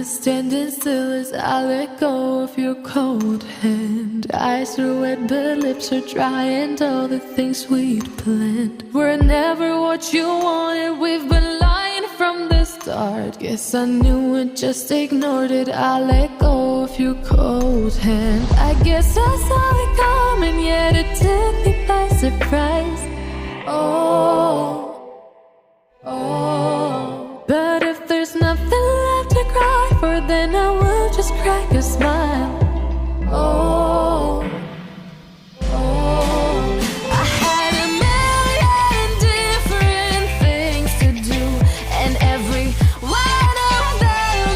is standing still as I let go of your cold hand. Eyes are wet but lips are dry, and all the things we'd planned were never what you wanted. We've been lying from the start. Guess I knew it, just ignored it. I let go of your cold hand. I guess I saw it coming, yet it took me by surprise. But if there's nothing left to cry for, then I will just crack a smile. I had a million different things to do, and every one of them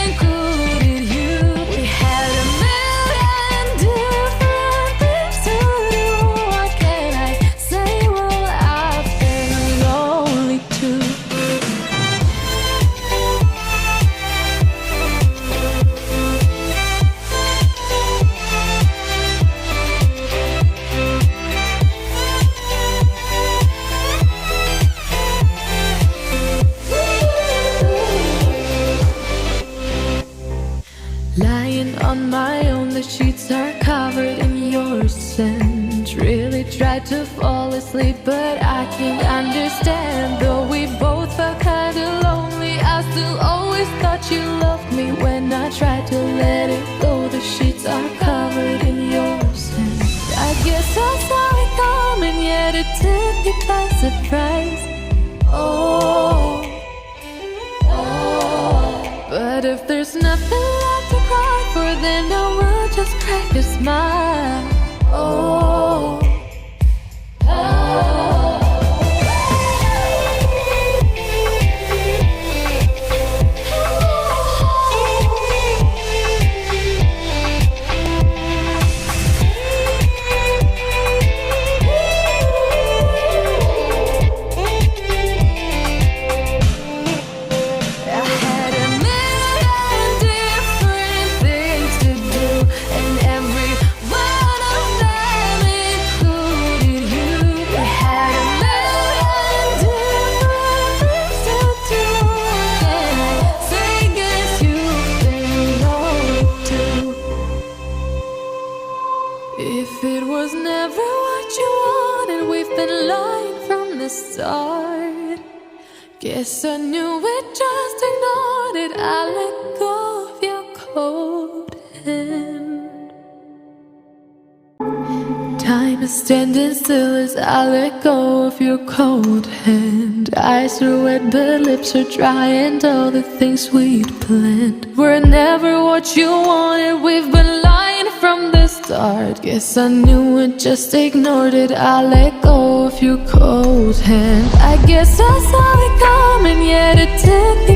included you. We had a million different things to do. What can I say? Well, I've been lonely too. Lying on my own, the sheets are covered in your scent. Really tried to fall asleep, but I can't understand. Though we both felt kinda lonely, I still always thought you loved me. When I tried to let it go, the sheets are covered in your scent. I guess I saw it coming, yet it took me by surprise. But if there's nothing left to cry for, then I will just crack a smile. If it was never what you wanted, we've been lying from the start. Guess I knew it, just ignored it. I let go of your cold hand. Time is standing still as I let go of your cold hand. Eyes are wet but lips are dry, and all the things we'd planned were never what you wanted. We've been lying from the start. Guess I knew it, just ignored it. I let go of your cold hand. I guess I saw it coming, yet it took me